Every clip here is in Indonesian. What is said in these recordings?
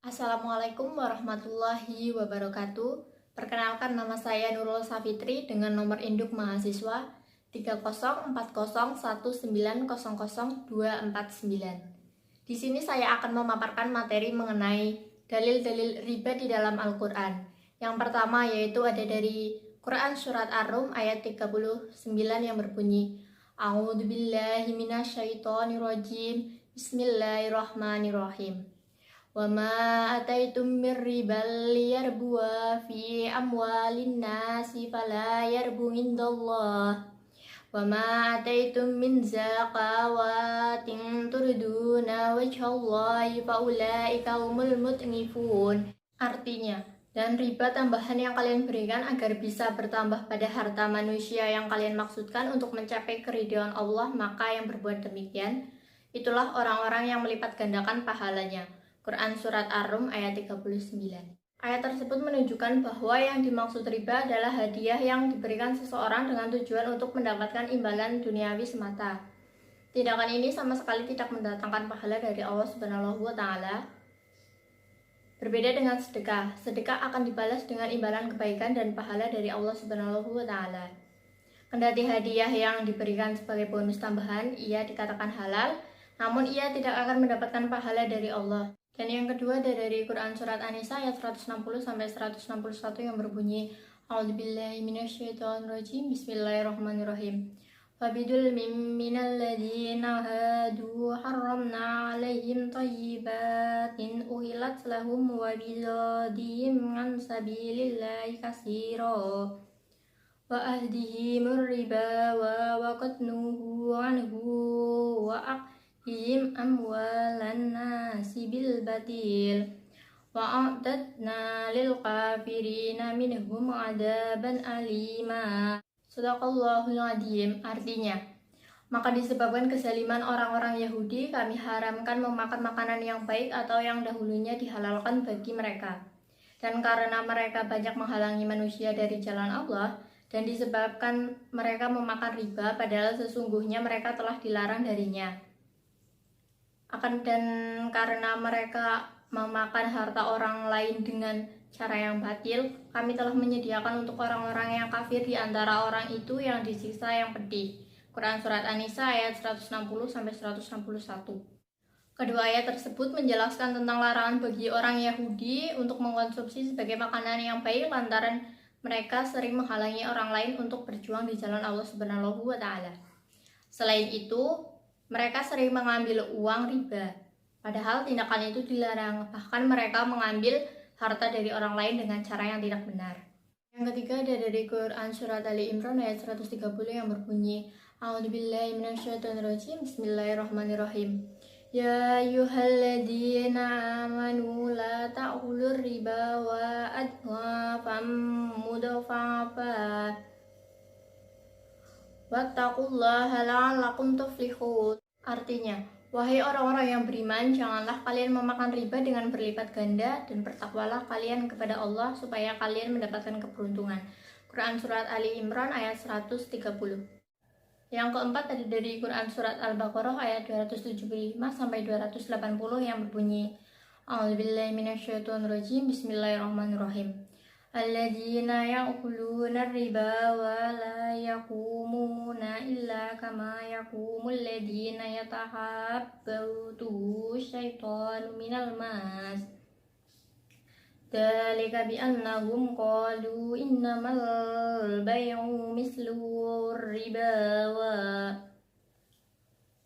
Assalamualaikum warahmatullahi wabarakatuh. Perkenalkan, nama saya Nurul Safitri dengan nomor induk mahasiswa 30401900249. Di sini saya akan memaparkan materi mengenai dalil-dalil riba di dalam Al-Quran. Yang pertama yaitu ada dari Quran Surat Ar-Rum ayat 39 yang berbunyi, A'udzubillahi minasyaitonirrajim, Bismillahirrahmanirrahim. Wa ma ataitum mir ribal liyarbuwa fi amwalin nasi fala yarbu indallah. Wa ma ataitum min zakawatin turduna wajhallahi faulaika humul mut'nifun. Artinya, dan riba tambahan yang kalian berikan agar bisa bertambah pada harta manusia yang kalian maksudkan untuk mencapai keridhaan Allah, maka yang berbuat demikian itulah orang-orang yang melipat gandakan pahalanya. Quran Surat Ar-Rum ayat 39. Ayat tersebut menunjukkan bahwa yang dimaksud riba adalah hadiah yang diberikan seseorang dengan tujuan untuk mendapatkan imbalan duniawi semata. Tindakan ini sama sekali tidak mendatangkan pahala dari Allah Subhanahu wa Ta'ala. Berbeda dengan sedekah. Sedekah akan dibalas dengan imbalan kebaikan dan pahala dari Allah Subhanahu wa Ta'ala. Kendati hadiah yang diberikan sebagai bonus tambahan, ia dikatakan halal, namun ia tidak akan mendapatkan pahala dari Allah. Dan yang kedua dari Quran Surat An-Nisa ayat 160-161 yang berbunyi, A'udzubillahi minasyaitonirrajim, Bismillahirrahmanirrahim. Fabidul minal ladzina hadu harramna alaihim thayyibatin uhilat lahum wa bizadihim an sabilillahi katsira wa ahdihimur riba wa waqadnuhu anhu wa aqihim amwalan nasi bil batil wa a'tadna lil kafirina minhum adaban alima. Shadaqallahul adzim. Artinya, maka disebabkan kezaliman orang-orang Yahudi, kami haramkan memakan makanan yang baik atau yang dahulunya dihalalkan bagi mereka. Dan karena mereka banyak menghalangi manusia dari jalan Allah, dan disebabkan mereka memakan riba, padahal sesungguhnya mereka telah dilarang darinya. Dan karena mereka memakan harta orang lain dengan cara yang batil, kami telah menyediakan untuk orang-orang yang kafir di antara orang itu yang disiksa yang pedih. Quran Surat An-Nisa ayat 160-161. Kedua ayat tersebut menjelaskan tentang larangan bagi orang Yahudi untuk mengkonsumsi sebagai makanan yang baik lantaran mereka sering menghalangi orang lain untuk berjuang di jalan Allah Subhanahu wa Ta'ala. Selain itu, mereka sering mengambil uang riba, padahal tindakan itu dilarang. Bahkan mereka mengambil harta dari orang lain dengan cara yang tidak benar. Yang ketiga ada dari Quran Surat Ali Imran ayat 130 yang berbunyi, A'udzubillahi minasyaitonirrajim, Bismillahirrahmanirrahim. Ya ayyuhalladzina amanu la ta'kulur riba wa adhafam mudhafa'afa wattaqullaha la'allakum tuflihun. Artinya, wahai orang-orang yang beriman, janganlah kalian memakan riba dengan berlipat ganda, dan bertakwalah kalian kepada Allah supaya kalian mendapatkan keberuntungan. Quran Surat Ali Imran ayat 130. Yang keempat ada dari Quran Surat Al-Baqarah ayat 275-280 yang berbunyi, A'udzubillahi minasyaitonirrajim, Bismillahirrahmanirrahim. Alladzina ya'kuluna riba wa la yaqumuna illa kama yaqumul ladzina yatahabbatu syaitanu minal mas. Dzalika bi annahum qalu innamal bay'u mislu riba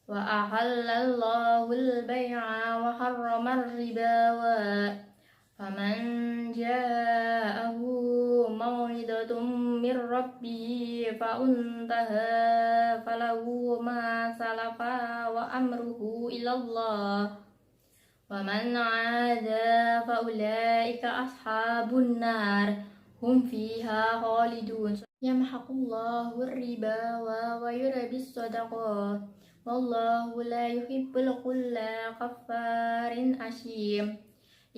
wa ahallallahu al-bay'a wa harrama riba wa faman ja'ahu maw'idatun mir rabbih fa'untaha falahu ma salafa wa amruhu ilallah wa man 'ada faulaika ashabun nar hum fiha khalidun. Yamhaqullahu riba wa yurbis shadaqah wallahu la yuhibbul kulla kaffarin asyim.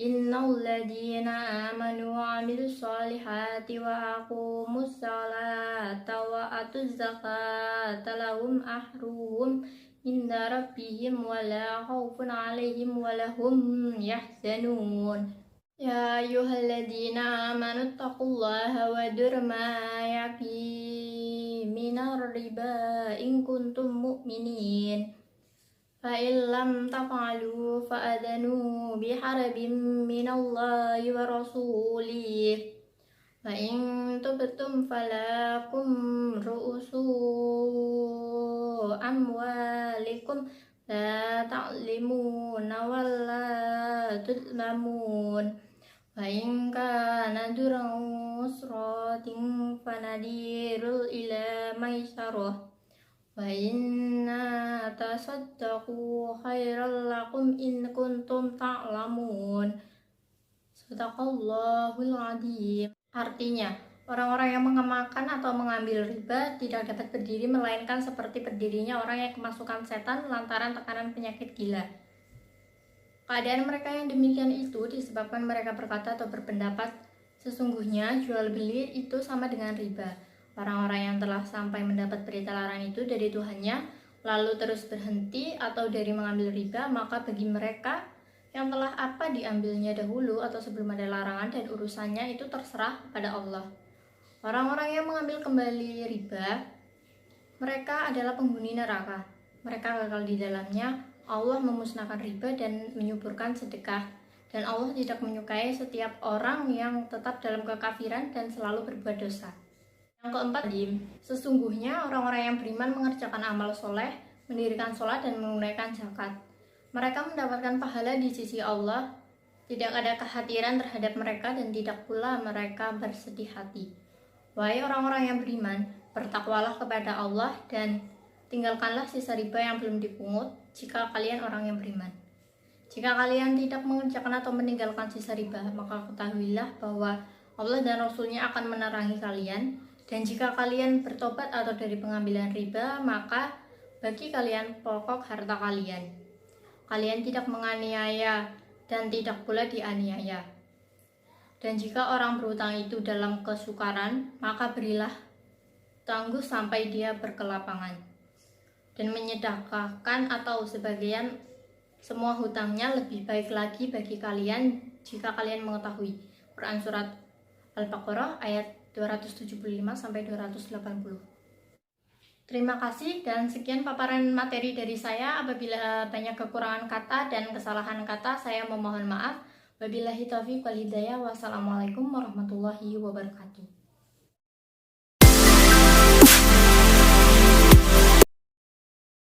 Innal ladzina amanu wa 'amilus solihati wa aqumus salata wa atuz zakata lahum ahruhum inda rabbihim wala khawfun alaihim wala hum yahzanun. Ya ayyuhalladzina amanu taqullaha wa durma yaqi minar riba in kuntum mu'minin. Fa'in lam taf'alu fa'adhanu biharabin minallahi wa rasulih. Fa'in tubtum falakum ru'usu amwalikum la ta'limuna wa la tudlamun. Fa'in kana durau usratin fanadirul ila maisarah. Wa inna tasaddaqu khairal lakum in kuntum ta'lamun. Shadaqallahul adzim. Artinya, orang-orang yang mengamalkan atau mengambil riba tidak dapat berdiri melainkan seperti berdirinya orang yang kemasukan setan lantaran tekanan penyakit gila. Keadaan mereka yang demikian itu disebabkan mereka berkata atau berpendapat, sesungguhnya jual beli itu sama dengan riba. Orang-orang yang telah sampai mendapat berita larangan itu dari Tuhannya, lalu terus berhenti atau dari mengambil riba, maka bagi mereka yang telah apa diambilnya dahulu atau sebelum ada larangan dan urusannya itu terserah pada Allah. Orang-orang yang mengambil kembali riba, mereka adalah penghuni neraka. Mereka kekal di dalamnya. Allah memusnahkan riba dan menyuburkan sedekah. Dan Allah tidak menyukai setiap orang yang tetap dalam kekafiran dan selalu berbuat dosa. Yang keempat, sesungguhnya orang-orang yang beriman mengerjakan amal soleh, mendirikan sholat dan menunaikan zakat. Mereka mendapatkan pahala di sisi Allah, tidak ada kekhawatiran terhadap mereka dan tidak pula mereka bersedih hati. Wahai orang-orang yang beriman, bertakwalah kepada Allah dan tinggalkanlah sisa riba yang belum dipungut jika kalian orang yang beriman. Jika kalian tidak mengerjakan atau meninggalkan sisa riba, maka ketahuilah bahwa Allah dan Rasul-Nya akan menerangi kalian. Dan jika kalian bertobat atau dari pengambilan riba, maka bagi kalian pokok harta kalian. Kalian tidak menganiaya dan tidak pula dianiaya. Dan jika orang berutang itu dalam kesukaran, maka berilah tangguh sampai dia berkelapangan. Dan menyedekahkan atau sebagian semua hutangnya lebih baik lagi bagi kalian jika kalian mengetahui. Quran Surat Al-Baqarah ayat 275-280. Terima kasih dan sekian paparan materi dari saya. Apabila banyak kekurangan kata dan kesalahan kata, saya memohon maaf. Wabillahi taufiq wal hidayah. Wassalamualaikum warahmatullahi wabarakatuh.